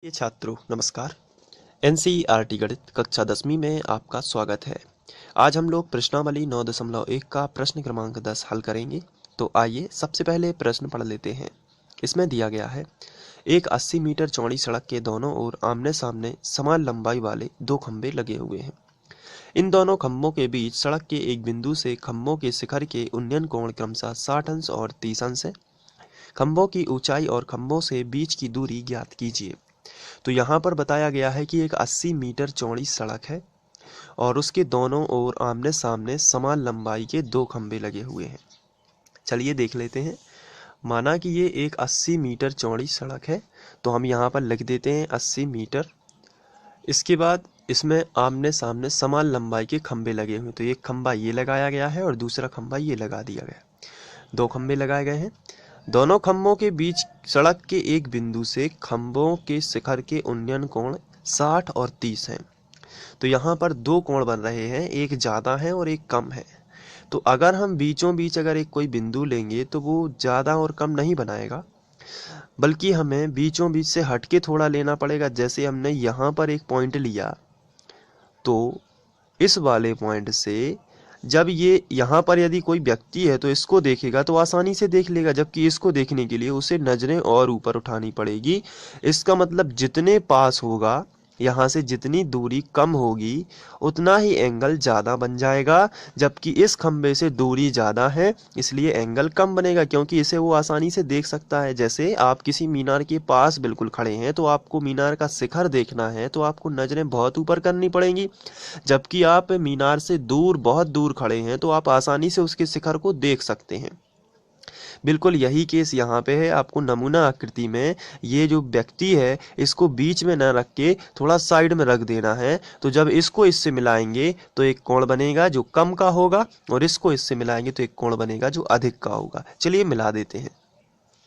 ये छात्रों नमस्कार। एनसीईआरटी गणित कक्षा 10वीं में आपका स्वागत है। आज हम लोग प्रश्नावली 9.1 का प्रश्न क्रमांक 10 हल करेंगे। तो आइए सबसे पहले प्रश्न पढ़ लेते हैं। इसमें दिया गया है, एक 80 मीटर चौड़ी सड़क के दोनों ओर आमने सामने समान लंबाई वाले दो खंभे लगे हुए हैं। इन दोनों खंभों के बीच सड़क के एक बिंदु से खंभों के शिखर के उन्नयन कोण क्रमशः 60 अंश और 30 अंश है। खंभों की ऊंचाई और खंभों से बीच की दूरी ज्ञात कीजिए। तो यहाँ पर बताया गया है कि एक 80 मीटर चौड़ी सड़क है और उसके दोनों ओर आमने सामने समान लंबाई के दो खंभे लगे हुए हैं। चलिए देख लेते हैं। माना कि ये एक 80 मीटर चौड़ी सड़क है, तो हम यहाँ पर लिख देते हैं 80 मीटर। इसके बाद इसमें आमने सामने समान लंबाई के खंभे लगे हुए हैं, तो एक खंभा ये लगाया गया है और दूसरा खंभा ये लगा दिया गया। दो खंभे लगाए गए हैं। दोनों खंभों के बीच सड़क के एक बिंदु से खंभों के शिखर के उन्नयन कोण 60 और 30 हैं। तो यहाँ पर दो कोण बन रहे हैं, एक ज़्यादा है और एक कम है। तो अगर हम बीचों बीच अगर एक कोई बिंदु लेंगे तो वो ज़्यादा और कम नहीं बनाएगा, बल्कि हमें बीचों बीच से हटके थोड़ा लेना पड़ेगा। जैसे हमने यहाँ पर एक पॉइंट लिया, तो इस वाले पॉइंट से जब ये यहाँ पर यदि कोई व्यक्ति है तो इसको देखेगा तो आसानी से देख लेगा, जबकि इसको देखने के लिए उसे नजरें और ऊपर उठानी पड़ेगी। इसका मतलब जितने पास होगा, यहाँ से जितनी दूरी कम होगी उतना ही एंगल ज़्यादा बन जाएगा, जबकि इस खंबे से दूरी ज़्यादा है इसलिए एंगल कम बनेगा, क्योंकि इसे वो आसानी से देख सकता है। जैसे आप किसी मीनार के पास बिल्कुल खड़े हैं तो आपको मीनार का शिखर देखना है तो आपको नज़रें बहुत ऊपर करनी पड़ेंगी, जबकि आप मीनार से दूर बहुत दूर खड़े हैं तो आप आसानी से उसके शिखर को देख सकते हैं। बिल्कुल यही केस यहाँ पे है। आपको नमूना आकृति में ये जो व्यक्ति है इसको बीच में न रख के थोड़ा साइड में रख देना है। तो जब इसको इससे मिलाएंगे तो एक कोण बनेगा जो कम का होगा और इसको इससे मिलाएंगे तो एक कोण बनेगा जो अधिक का होगा। चलिए मिला देते हैं।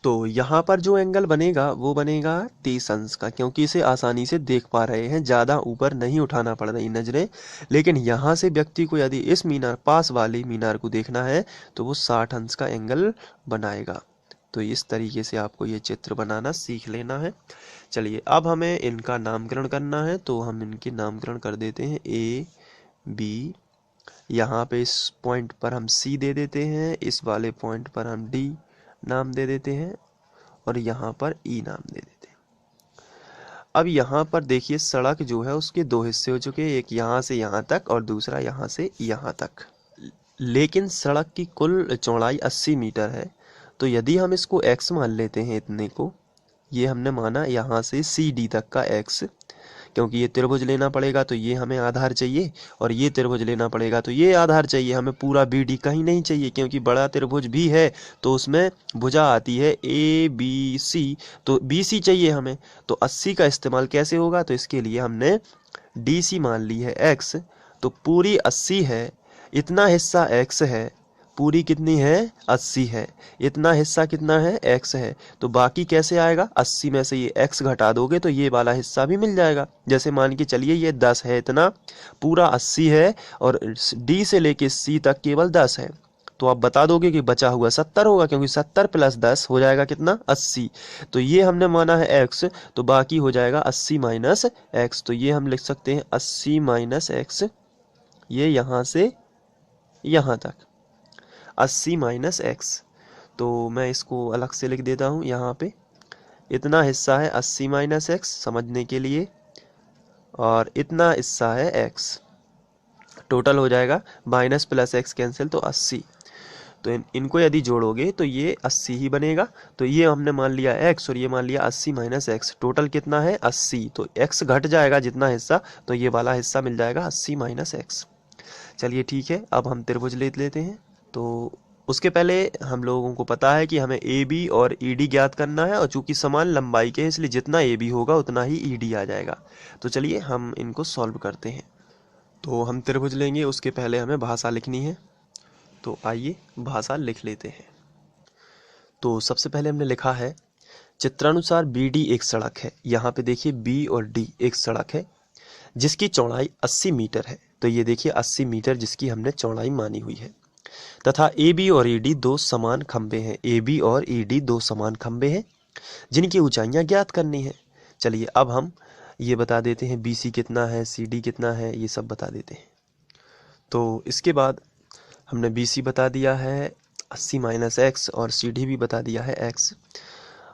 तो यहाँ पर जो एंगल बनेगा वो बनेगा 30 अंश का, क्योंकि इसे आसानी से देख पा रहे हैं, ज़्यादा ऊपर नहीं उठाना पड़ रही नजरें। लेकिन यहाँ से व्यक्ति को यदि इस मीनार पास वाले मीनार को देखना है तो वो 60 अंश का एंगल बनाएगा। तो इस तरीके से आपको ये चित्र बनाना सीख लेना है। चलिए अब हमें इनका नामकरण करना है, तो हम इनके नामकरण कर देते हैं ए बी। यहाँ पे इस पॉइंट पर हम सी दे देते हैं, इस वाले पॉइंट पर हम डी नाम दे देते हैं और यहाँ पर ई नाम दे देते हैं। अब यहाँ पर देखिए सड़क जो है उसके दो हिस्से हो चुके हैं, एक यहाँ से यहाँ तक और दूसरा यहाँ से यहाँ तक। लेकिन सड़क की कुल चौड़ाई 80 मीटर है, तो यदि हम इसको x मान लेते हैं, इतने को ये हमने माना यहाँ से सी डी तक का x, क्योंकि ये त्रिभुज लेना पड़ेगा तो ये हमें आधार चाहिए और ये त्रिभुज लेना पड़ेगा तो ये आधार चाहिए। हमें पूरा बी डी कहीं नहीं चाहिए, क्योंकि बड़ा त्रिभुज भी है तो उसमें भुजा आती है ए बी सी, तो बी सी चाहिए हमें। तो 80 का इस्तेमाल कैसे होगा, तो इसके लिए हमने डी सी मान ली है x, तो पूरी 80 है, इतना हिस्सा x है, पूरी कितनी है 80 है, इतना हिस्सा कितना है x है। तो बाकी कैसे आएगा, 80 में से ये x घटा दोगे तो ये वाला हिस्सा भी मिल जाएगा। जैसे मान के चलिए ये 10 है, इतना पूरा 80 है और d से लेके c तक केवल 10 है, तो आप बता दोगे कि बचा हुआ 70 होगा, क्योंकि 70 प्लस 10 हो जाएगा कितना 80। तो ये हमने माना है x, तो बाकी हो जाएगा 80 माइनस x। तो ये हम लिख सकते हैं 80 माइनस x, ये यहाँ से यहाँ तक 80 माइनस एक्स। तो मैं इसको अलग से लिख देता हूँ यहाँ पे। इतना हिस्सा है 80 माइनस एक्स समझने के लिए, और इतना हिस्सा है एक्स। टोटल हो जाएगा माइनस प्लस एक्स कैंसिल तो 80। तो इनको यदि जोड़ोगे तो ये 80 ही बनेगा। तो ये हमने मान लिया x और ये मान लिया 80 माइनस एक्स, टोटल कितना है 80। तो x घट जाएगा जितना हिस्सा, तो ये वाला हिस्सा मिल जाएगा 80 माइनस एक्स। चलिए ठीक है, अब हम त्रिभुज ले लेते हैं। तो उसके पहले हम लोगों को पता है कि हमें ए बी और ई डी ज्ञात करना है, और चूंकि समान लंबाई के हैं इसलिए जितना ए बी होगा उतना ही ई डी आ जाएगा। तो चलिए हम इनको सॉल्व करते हैं। तो हम त्रिभुज लेंगे, उसके पहले हमें भाषा लिखनी है, तो आइए भाषा लिख लेते हैं। तो सबसे पहले हमने लिखा है, चित्रानुसार बी डी एक सड़क है। यहाँ पे देखिए बी और डी एक सड़क है जिसकी चौड़ाई 80 मीटर है। तो ये देखिए 80 मीटर जिसकी हमने चौड़ाई मानी हुई है, तथा ए बी और ई डी दो समान खंभे हैं। ए बी और ई डी दो समान खंभे हैं जिनकी ऊंचाइयां ज्ञात करनी है। चलिए अब हम ये बता देते हैं BC कितना है, CD कितना है, ये सब बता देते हैं। तो इसके बाद हमने BC बता दिया है 80 माइनस एक्स और CD भी बता दिया है x।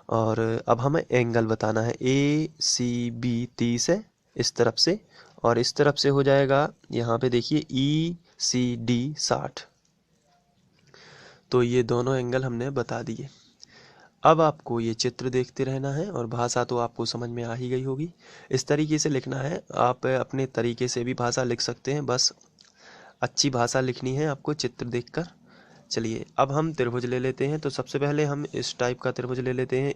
और अब हमें एंगल बताना है। ACB 30 है इस तरफ से, और इस तरफ से हो जाएगा यहाँ पे देखिए ECD 60। तो ये दोनों एंगल हमने बता दिए। अब आपको ये चित्र देखते रहना है और भाषा तो आपको समझ में आ ही गई होगी। इस तरीके से लिखना है। आप अपने तरीके से भी भाषा लिख सकते हैं, बस अच्छी भाषा लिखनी है आपको चित्र देखकर। चलिए अब हम त्रिभुज ले लेते हैं। तो सबसे पहले हम इस टाइप का त्रिभुज ले लेते हैं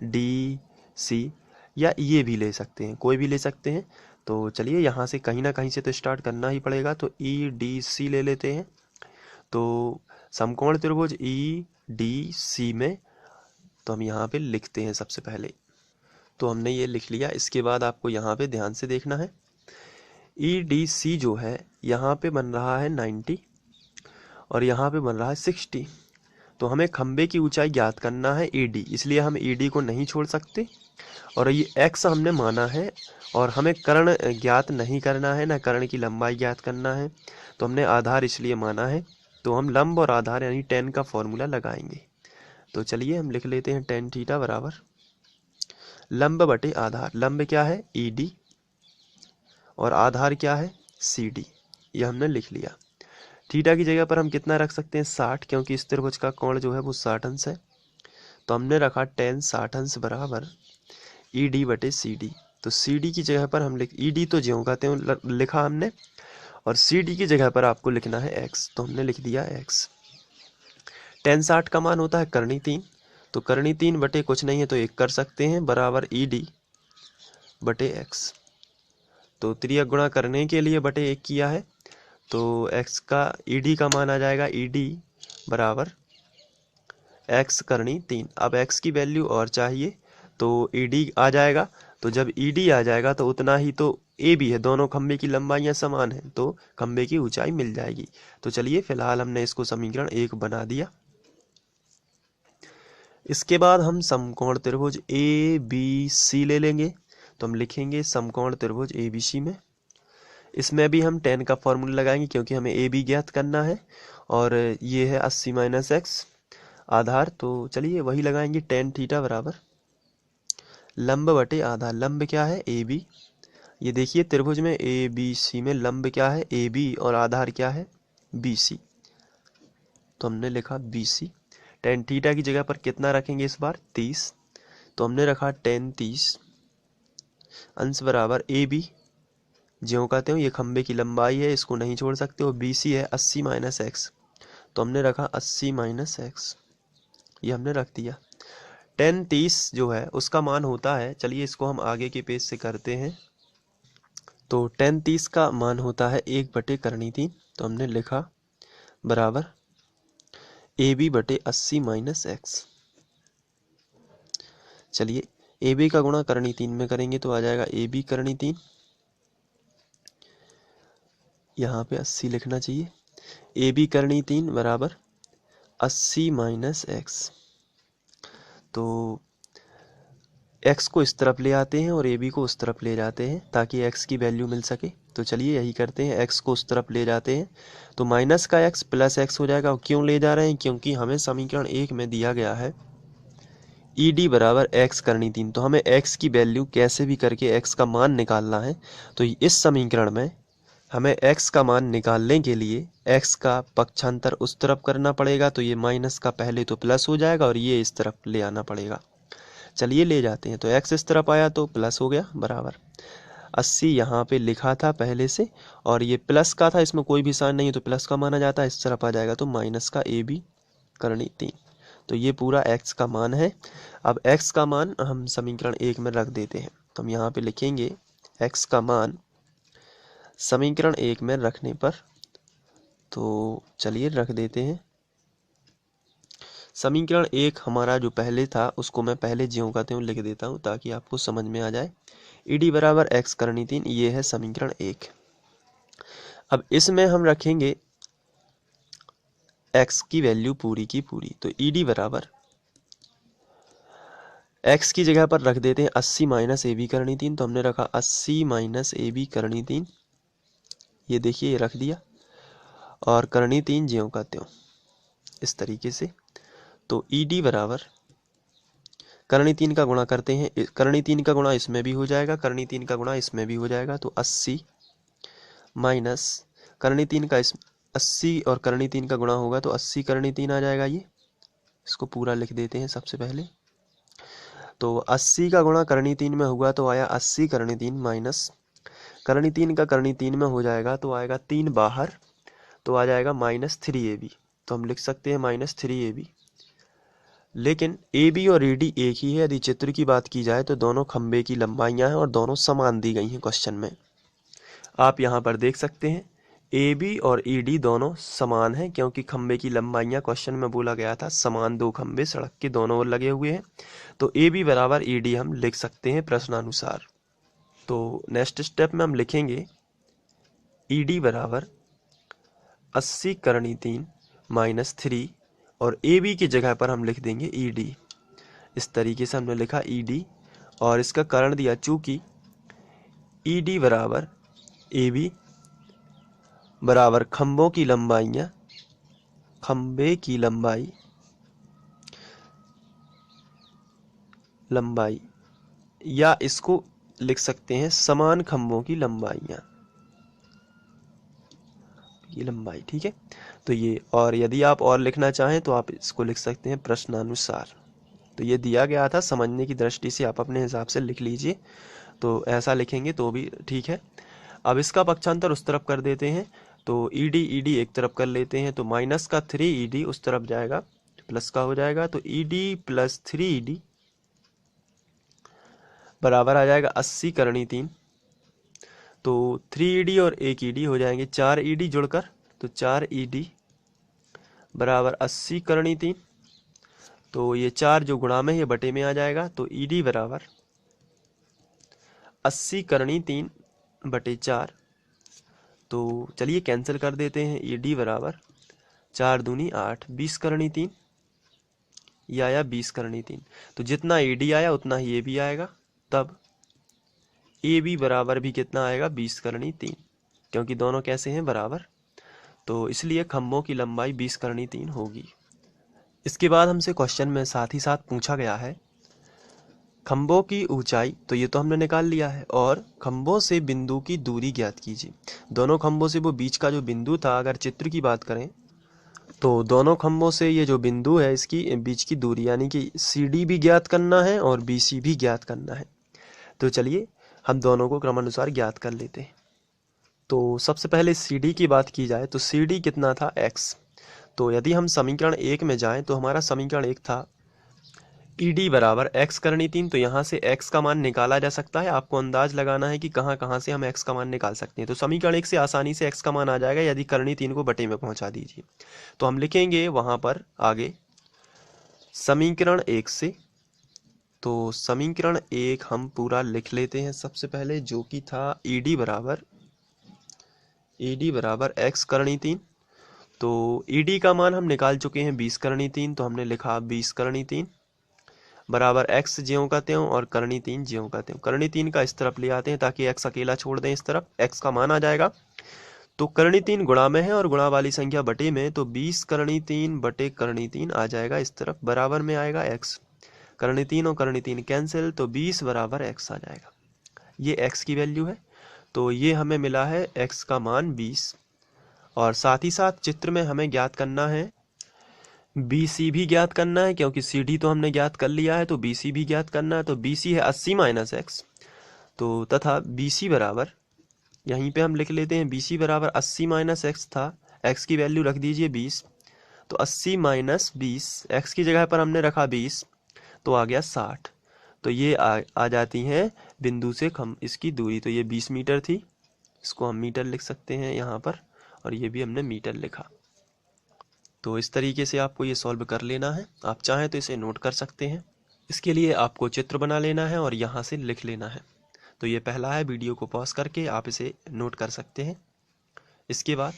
EDC, या ये भी ले सकते हैं, कोई भी ले सकते हैं। तो चलिए यहाँ से कहीं ना कहीं से तो स्टार्ट करना ही पड़ेगा। तो EDC ले लेते हैं। तो समकोण त्रिभुज EDC में तो हम यहाँ पे लिखते हैं सबसे पहले। तो हमने ये लिख लिया। इसके बाद आपको यहाँ पे ध्यान से देखना है। EDC जो है यहाँ पे बन रहा है 90 और यहाँ पे बन रहा है 60। तो हमें खंबे की ऊंचाई ज्ञात करना है ED, इसलिए हम ED को नहीं छोड़ सकते। और ये x हमने माना है और हमें कर्ण ज्ञात नहीं करना है, ना कर्ण की लंबाई ज्ञात करना है। तो हमने आधार इसलिए माना है। तो हम लंब और आधार यानी tan का फॉर्मूला लगाएंगे। तो चलिए हम लिख लेते हैं tan थीटा बराबर लंब बटे आधार। लंब क्या है ED और आधार क्या है CD। ये हमने लिख लिया। थीटा की जगह पर हम कितना रख सकते हैं 60, क्योंकि इस त्रिभुज का कोण जो है वो 60 अंश है। तो हमने रखा tan 60 अंश बराबर ED बटे CD। तो CD की जगह पर हम ED तो ज्यों कहते हैं लिखा हमने, और CD की जगह पर आपको लिखना है x। तो हमने लिख दिया x। tan 60 का मान होता है करनी 3। तो करनी 3 बटे कुछ नहीं है तो 1 कर सकते हैं बराबर ED बटे x। तो त्रियक गुणा करने के लिए बटे 1 किया है। तो x का ED का मान आ जाएगा ED बराबर x करनी 3। अब x की वैल्यू और चाहिए तो ED आ जाएगा। तो जब ED आ जाएगा तो उतना ही तो AB है, दोनों खंबे की लंबाइयां समान हैं तो खंबे की ऊंचाई मिल जाएगी। तो चलिए फिलहाल हमने इसको समीकरण 1 बना दिया। इसके बाद हम समकोण त्रिभुज ABC ले लेंगे। तो हम लिखेंगे समकोण त्रिभुज ABC में, इसमें भी हम tan का फॉर्मूला लगाएंगे क्योंकि हमें AB ज्ञात करना है। और ये है 80 माइनस एक्स आधार। तो चलिए वही लगाएंगे tan थीटा बराबर लंब बटे आधार। लंब क्या है AB। ये देखिए त्रिभुज में ABC में लंब क्या है AB और आधार क्या है BC। तो हमने लिखा BC। tan थीटा की जगह पर कितना रखेंगे इस बार 30। तो हमने रखा tan 30 अंश बराबर AB, ज्यों कहते हो ये खंबे की लंबाई है, इसको नहीं छोड़ सकते हो। BC है 80 माइनस एक्स। तो हमने रखा 80 माइनस एक्स, ये हमने रख दिया। tan 30 जो है उसका मान होता है, चलिए इसको हम आगे के पेज से करते हैं। तो tan 30 का मान होता है 1 बटे करनी 3। तो हमने लिखा बराबर AB बटे 80 माइनस एक्स। चलिए AB का गुणा करनी 3 में करेंगे तो आ जाएगा AB करनी 3, यहाँ पे 80 लिखना चाहिए। AB करनी 3 बराबर 80 माइनस एक्स। तो x को इस तरफ ले आते हैं और AB को उस तरफ ले जाते हैं ताकि x की वैल्यू मिल सके। तो चलिए यही करते हैं, x को उस तरफ ले जाते हैं तो माइनस का x प्लस x हो जाएगा। क्यों ले जा रहे हैं, क्योंकि हमें समीकरण 1 में दिया गया है ED बराबर x करनी 3। तो हमें x की वैल्यू कैसे भी करके x का मान निकालना है। तो इस समीकरण में हमें x का मान निकालने के लिए x का पक्षांतर उस तरफ करना पड़ेगा। तो ये माइनस का पहले तो प्लस हो जाएगा और ये इस तरफ ले आना पड़ेगा। चलिए ले जाते हैं। तो x इस तरफ आया तो प्लस हो गया बराबर 80 यहाँ पे लिखा था पहले से, और ये प्लस का था, इसमें कोई भी साइन नहीं है तो प्लस का माना जाता है। इस तरफ आ जाएगा तो माइनस का AB करनी 3। तो ये पूरा x का मान है। अब x का मान हम समीकरण 1 में रख देते हैं। तो हम यहाँ पे लिखेंगे x का मान समीकरण 1 में रखने पर, तो चलिए रख देते हैं। समीकरण 1 हमारा जो पहले था उसको मैं पहले ज्यों कहते हूँ लिख देता हूँ ताकि आपको समझ में आ जाए। ED बराबर x करनी 3, ये है समीकरण 1। अब इसमें हम रखेंगे x की वैल्यू पूरी की पूरी। तो ED बराबर x की जगह पर रख देते हैं 80 माइनस ए बी करनी 3, तो हमने रखा 80 माइनस ए बी करनी 3, ये देखिए ये रख दिया, और करनी 3 ज्यों का त्यों इस तरीके से। तो ई डी बराबर करनी 3 का गुणा करते हैं, करनी 3 का गुणा इसमें भी हो जाएगा, करनी 3 का गुणा इसमें भी हो जाएगा, तो 80 माइनस करनी 3 का इस 80 और करनी 3 का गुणा होगा तो 80 करनी 3 आ जाएगा। ये इसको पूरा लिख देते हैं सबसे पहले। तो 80 का गुणा करनी 3 में हुआ तो आया 80 करनी 3 माइनस करनी 3 का करनी 3 में हो जाएगा तो आएगा 3 बाहर, तो आ जाएगा -3ab। तो हम लिख सकते हैं -3ab। लेकिन ए बी और ई डी एक ही है। यदि चित्र की बात की जाए तो दोनों खंबे की लंबाइयां हैं और दोनों समान दी गई हैं क्वेश्चन में। आप यहाँ पर देख सकते हैं ए बी और ई डी दोनों समान हैं, क्योंकि खंबे की लंबाइयां क्वेश्चन में बोला गया था समान 2 खंबे सड़क के दोनों ओर लगे हुए हैं। तो ए बी बराबर ई डी हम लिख सकते हैं प्रश्नानुसार। तो नेक्स्ट स्टेप में हम लिखेंगे ई डी बराबर 80 करनी 3 -3, और ए बी की जगह पर हम लिख देंगे ई डी। इस तरीके से हमने लिखा ई डी, और इसका कारण दिया चूंकि ई डी बराबर ए बी बराबर खंबों की लंबाइयां, खंबे की लंबाई या इसको लिख सकते हैं समान खंबों की लंबाइयां की लंबाई। ठीक है, तो ये, और यदि आप और लिखना चाहें तो आप इसको लिख सकते हैं प्रश्नानुसार। तो ये दिया गया था, समझने की दृष्टि से आप अपने हिसाब से लिख लीजिए। तो ऐसा लिखेंगे तो भी ठीक है। अब इसका पक्षांतर उस तरफ कर देते हैं, तो ई डी एक तरफ कर लेते हैं, तो माइनस का 3ED उस तरफ जाएगा, प्लस का हो जाएगा, तो ED प्लस 3ED बराबर आ जाएगा 80 करनी 3। तो 3ED और 1ED हो जाएंगे 4ED जुड़कर, तो 4ED बराबर 80 करनी 3। तो ये 4 जो गुणा में ये बटे में आ जाएगा, तो ED बराबर 80 करनी 3 बटे 4। तो चलिए कैंसिल कर देते हैं। ED बराबर 4 दूनी 8, 20 करनी 3, ये आया 20 करनी 3। तो जितना ED आया उतना ही ये भी आएगा, तब AB बराबर भी कितना आएगा 20 करनी 3, क्योंकि दोनों कैसे हैं बराबर, तो इसलिए खंभों की लंबाई 20 करनी 3 होगी। इसके बाद हमसे क्वेश्चन में साथ ही साथ पूछा गया है खंभों की ऊंचाई, तो ये तो हमने निकाल लिया है, और खंभों से बिंदु की दूरी ज्ञात कीजिए। दोनों खंभों से वो बीच का जो बिंदु था, अगर चित्र की बात करें तो दोनों खंभों से ये जो बिंदु है इसकी बीच की दूरी, यानी कि CD भी ज्ञात करना है और BC भी ज्ञात करना है। तो चलिए हम दोनों को क्रमानुसार ज्ञात कर लेते हैं। तो सबसे पहले CD की बात की जाए तो CD कितना था x। तो यदि हम समीकरण 1 में जाएं तो हमारा समीकरण 1 था ED बराबर x करनी 3, तो यहाँ से x का मान निकाला जा सकता है। आपको अंदाज लगाना है कि कहाँ कहाँ से हम x का मान निकाल सकते हैं। तो समीकरण 1 से आसानी से x का मान आ जाएगा यदि करनी 3 को बटे में पहुंचा दीजिए। तो हम लिखेंगे वहाँ पर आगे समीकरण 1 से, तो समीकरण 1 हम पूरा लिख लेते हैं सबसे पहले, जो कि था ED बराबर x करनी 3। तो ED का मान हम निकाल चुके हैं 20 करनी 3, तो हमने लिखा 20 करनी 3 बराबर x ज्यों का त्यों और करनी 3 ज्यों का त्यों। करनी 3 का इस तरफ ले आते हैं ताकि x अकेला छोड़ दें, इस तरफ x का मान आ जाएगा। तो करनी 3 गुणा में है और गुणा वाली संख्या बटे में, तो 20 करनी 3 बटे करनी 3 आ जाएगा इस तरफ, बराबर में आएगा x। करनी 3 और करनी 3 कैंसिल, तो 20 बराबर x आ जाएगा। ये x की वैल्यू है। तो ये हमें मिला है x का मान 20, और साथ ही साथ चित्र में हमें ज्ञात करना है BC भी ज्ञात करना है, क्योंकि CD तो हमने ज्ञात कर लिया है, तो BC भी ज्ञात करना है। तो BC है 80 माइनस x, तो तथा BC बराबर, यहीं पे हम लिख लेते हैं BC बराबर 80 माइनस x था, x की वैल्यू रख दीजिए 20, तो 80 माइनस 20, x की जगह पर हमने रखा 20, तो आ गया 60। तो ये आ जाती हैं बिंदु से इसकी दूरी। तो ये 20 मीटर थी, इसको हम मीटर लिख सकते हैं यहाँ पर, और ये भी हमने मीटर लिखा। तो इस तरीके से आपको ये सॉल्व कर लेना है। आप चाहें तो इसे नोट कर सकते हैं। इसके लिए आपको चित्र बना लेना है और यहाँ से लिख लेना है। तो ये पहला है, वीडियो को पॉज करके आप इसे नोट कर सकते हैं। इसके बाद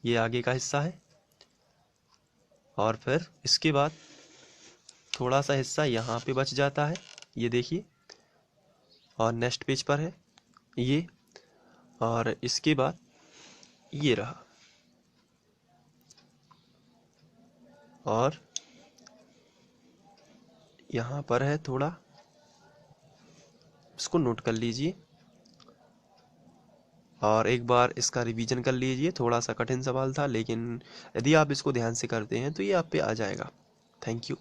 ये आगे का हिस्सा है, और फिर इसके बाद थोड़ा सा हिस्सा यहाँ पे बच जाता है, ये देखिए, और नेक्स्ट पेज पर है ये, और इसके बाद ये रहा, और यहाँ पर है थोड़ा, इसको नोट कर लीजिए और एक बार इसका रिवीजन कर लीजिए। थोड़ा सा कठिन सवाल था, लेकिन यदि आप इसको ध्यान से करते हैं तो ये आप पे आ जाएगा। Thank you.